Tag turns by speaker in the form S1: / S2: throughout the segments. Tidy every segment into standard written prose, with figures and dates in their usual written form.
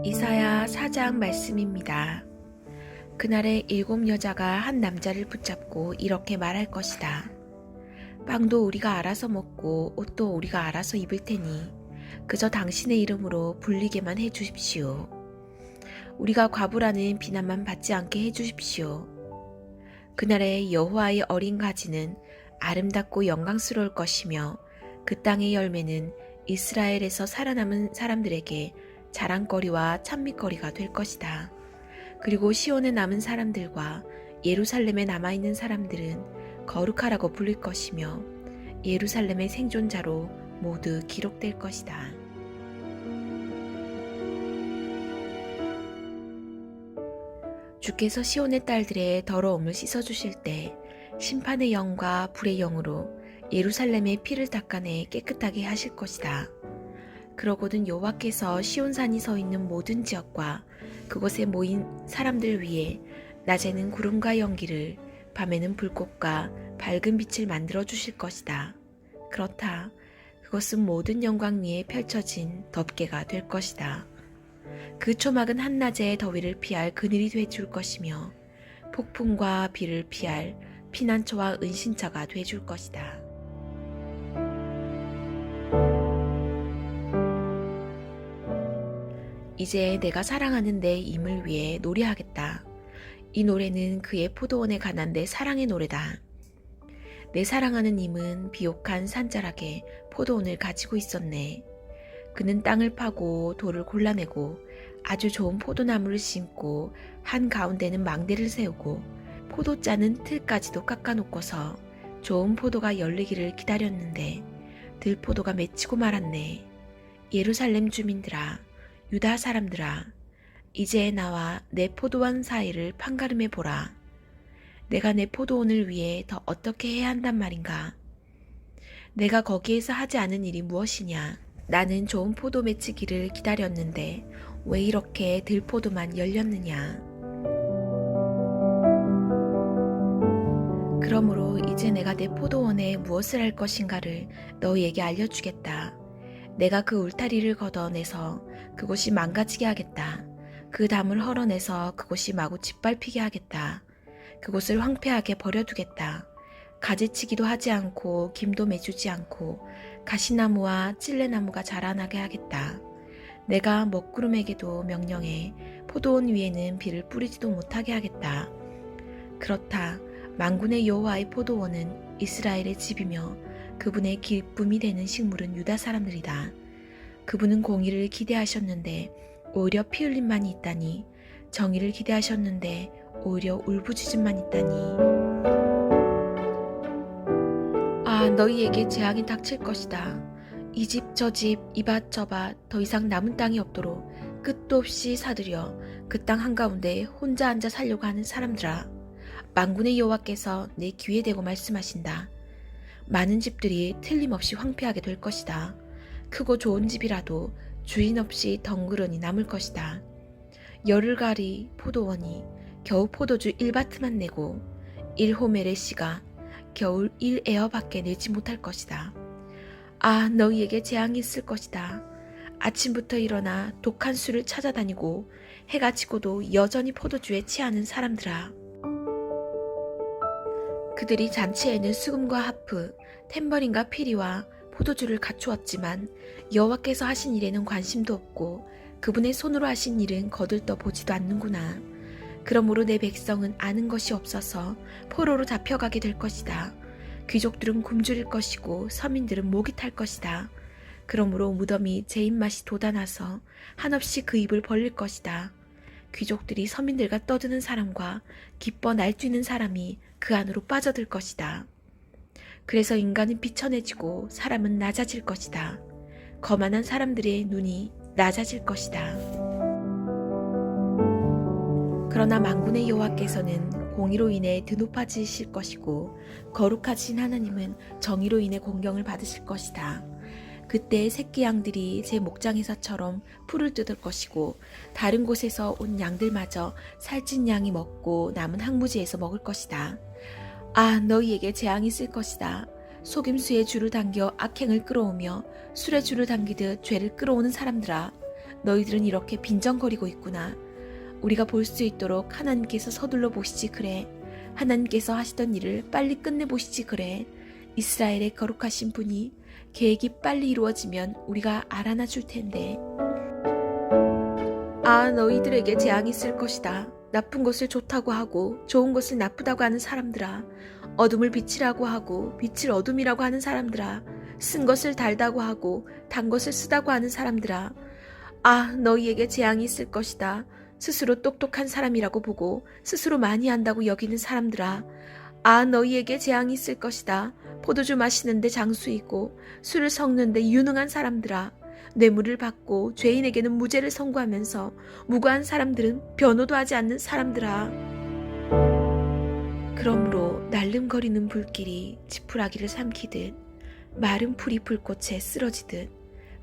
S1: 이사야 4장 말씀입니다. 그날에 7 여자가 한 남자를 붙잡고 이렇게 말할 것이다. 빵도 우리가 알아서 먹고 옷도 우리가 알아서 입을 테니 그저 당신의 이름으로 불리게만 해 주십시오. 우리가 과부라는 비난만 받지 않게 해 주십시오. 그날에 여호와의 어린 가지는 아름답고 영광스러울 것이며 그 땅의 열매는 이스라엘에서 살아남은 사람들에게 자랑거리와 찬미거리가 될 것이다. 그리고 시온에 남은 사람들과 예루살렘에 남아있는 사람들은 거룩하라고 불릴 것이며 예루살렘의 생존자로 모두 기록될 것이다. 주께서 시온의 딸들의 더러움을 씻어주실 때 심판의 영과 불의 영으로 예루살렘의 피를 닦아내 깨끗하게 하실 것이다. 그러고는 여호와께서 시온산이 서 있는 모든 지역과 그곳에 모인 사람들 위에 낮에는 구름과 연기를 밤에는 불꽃과 밝은 빛을 만들어 주실 것이다. 그렇다. 그것은 모든 영광 위에 펼쳐진 덮개가 될 것이다. 그 초막은 한낮의 더위를 피할 그늘이 되줄 것이며 폭풍과 비를 피할 피난처와 은신처가 되줄 것이다. 이제 내가 사랑하는 내 임을 위해 노래하겠다. 이 노래는 그의 포도원에 관한 내 사랑의 노래다. 내 사랑하는 임은 비옥한 산자락에 포도원을 가지고 있었네. 그는 땅을 파고 돌을 골라내고 아주 좋은 포도나무를 심고 한가운데는 망대를 세우고 포도짜는 틀까지도 깎아놓고서 좋은 포도가 열리기를 기다렸는데 들포도가 맺히고 말았네. 예루살렘 주민들아, 유다 사람들아, 이제 나와 내 포도원 사이를 판가름해 보라. 내가 내 포도원을 위해 더 어떻게 해야 한단 말인가? 내가 거기에서 하지 않은 일이 무엇이냐? 나는 좋은 포도 맺히기를 기다렸는데 왜 이렇게 들포도만 열렸느냐? 그러므로 이제 내가 내 포도원에 무엇을 할 것인가를 너희에게 알려주겠다. 내가 그 울타리를 걷어내서 그곳이 망가지게 하겠다. 그 담을 헐어내서 그곳이 마구 짓밟히게 하겠다. 그곳을 황폐하게 버려두겠다. 가지치기도 하지 않고 김도 매주지 않고 가시나무와 찔레나무가 자라나게 하겠다. 내가 먹구름에게도 명령해 포도원 위에는 비를 뿌리지도 못하게 하겠다. 그렇다. 만군의 여호와의 포도원은 이스라엘의 집이며 그분의 기쁨이 되는 식물은 유다 사람들이다. 그분은 공의를 기대하셨는데 오히려 피 흘림만이 있다니, 정의를 기대하셨는데 오히려 울부짖음만 있다니. 아, 너희에게 재앙이 닥칠 것이다. 이 집 저 집 이 밭 저 밭 더 이상 남은 땅이 없도록 끝도 없이 사들여 그 땅 한가운데 혼자 앉아 살려고 하는 사람들아, 만군의 여호와께서 내 귀에 대고 말씀하신다. 많은 집들이 틀림없이 황폐하게 될 것이다. 크고 좋은 집이라도 주인 없이 덩그러니 남을 것이다. 열흘가리 포도원이 겨우 포도주 1바트만 내고 1호멜의 씨가 겨울 1에어밖에 내지 못할 것이다. 아, 너희에게 재앙이 있을 것이다. 아침부터 일어나 독한 술을 찾아다니고 해가 지고도 여전히 포도주에 취하는 사람들아. 그들이 잔치에는 수금과 하프, 탬버린과 피리와 포도주를 갖추었지만 여호와께서 하신 일에는 관심도 없고 그분의 손으로 하신 일은 거들떠 보지도 않는구나. 그러므로 내 백성은 아는 것이 없어서 포로로 잡혀가게 될 것이다. 귀족들은 굶주릴 것이고 서민들은 목이 탈 것이다. 그러므로 무덤이 제 입맛이 돋아나서 한없이 그 입을 벌릴 것이다. 귀족들이 서민들과 떠드는 사람과 기뻐 날뛰는 사람이 그 안으로 빠져들 것이다. 그래서 인간은 비천해지고 사람은 낮아질 것이다. 거만한 사람들의 눈이 낮아질 것이다. 그러나 만군의 여호와께서는 공의로 인해 드높아지실 것이고 거룩하신 하나님은 정의로 인해 공경을 받으실 것이다. 그때 새끼 양들이 제 목장에서처럼 풀을 뜯을 것이고 다른 곳에서 온 양들마저 살찐 양이 먹고 남은 항무지에서 먹을 것이다. 아, 너희에게 재앙이 있을 것이다. 속임수에 줄을 당겨 악행을 끌어오며 술에 줄을 당기듯 죄를 끌어오는 사람들아, 너희들은 이렇게 빈정거리고 있구나. 우리가 볼 수 있도록 하나님께서 서둘러 보시지 그래. 하나님께서 하시던 일을 빨리 끝내보시지 그래. 이스라엘의 거룩하신 분이 계획이 빨리 이루어지면 우리가 알아나 줄 텐데. 아, 너희들에게 재앙이 있을 것이다. 나쁜 것을 좋다고 하고 좋은 것을 나쁘다고 하는 사람들아. 어둠을 빛이라고 하고 빛을 어둠이라고 하는 사람들아. 쓴 것을 달다고 하고 단 것을 쓰다고 하는 사람들아. 아, 너희에게 재앙이 있을 것이다. 스스로 똑똑한 사람이라고 보고 스스로 많이 안다고 여기는 사람들아. 아, 너희에게 재앙이 있을 것이다. 포도주 마시는데 장수이고 술을 섞는데 유능한 사람들아. 뇌물을 받고 죄인에게는 무죄를 선고하면서 무고한 사람들은 변호도 하지 않는 사람들아. 그러므로 날름거리는 불길이 지푸라기를 삼키듯 마른 풀이 불꽃에 쓰러지듯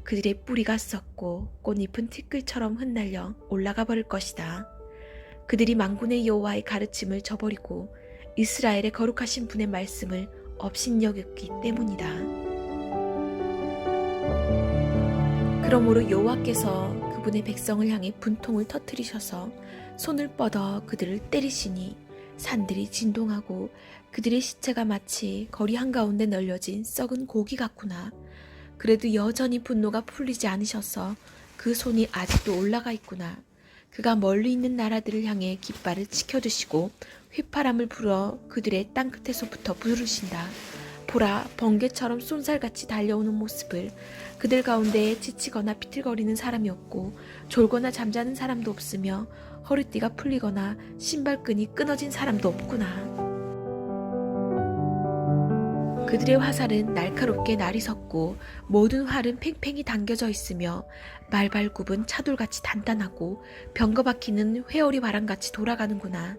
S1: 그들의 뿌리가 썩고 꽃잎은 티끌처럼 흩날려 올라가 버릴 것이다. 그들이 만군의 여호와의 가르침을 저버리고 이스라엘의 거룩하신 분의 말씀을 업신여겼기 때문이다. 그러므로 여호와께서 그분의 백성을 향해 분통을 터뜨리셔서 손을 뻗어 그들을 때리시니 산들이 진동하고 그들의 시체가 마치 거리 한가운데 널려진 썩은 고기 같구나. 그래도 여전히 분노가 풀리지 않으셔서 그 손이 아직도 올라가 있구나. 그가 멀리 있는 나라들을 향해 깃발을 치켜드시고 휘파람을 불어 그들의 땅끝에서부터 부르신다. 보라, 번개처럼 쏜살같이 달려오는 모습을. 그들 가운데 지치거나 비틀거리는 사람이 없고 졸거나 잠자는 사람도 없으며 허리띠가 풀리거나 신발끈이 끊어진 사람도 없구나. 그들의 화살은 날카롭게 날이 섰고 모든 활은 팽팽히 당겨져 있으며 말발굽은 차돌같이 단단하고 병거박히는 회오리 바람같이 돌아가는구나.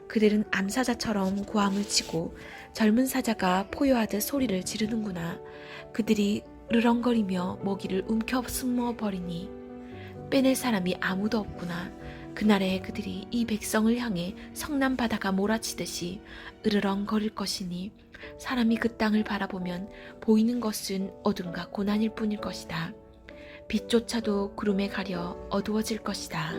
S1: 그들은 암사자처럼 고함을 치고 젊은 사자가 포효하듯 소리를 지르는구나. 그들이 으르렁거리며 먹이를 움켜 숨어버리니 빼낼 사람이 아무도 없구나. 그날에 그들이 이 백성을 향해 성난 바다가 몰아치듯이 으르렁거릴 것이니 사람이 그 땅을 바라보면 보이는 것은 어둠과 고난일 뿐일 것이다. 빛조차도 구름에 가려 어두워질 것이다.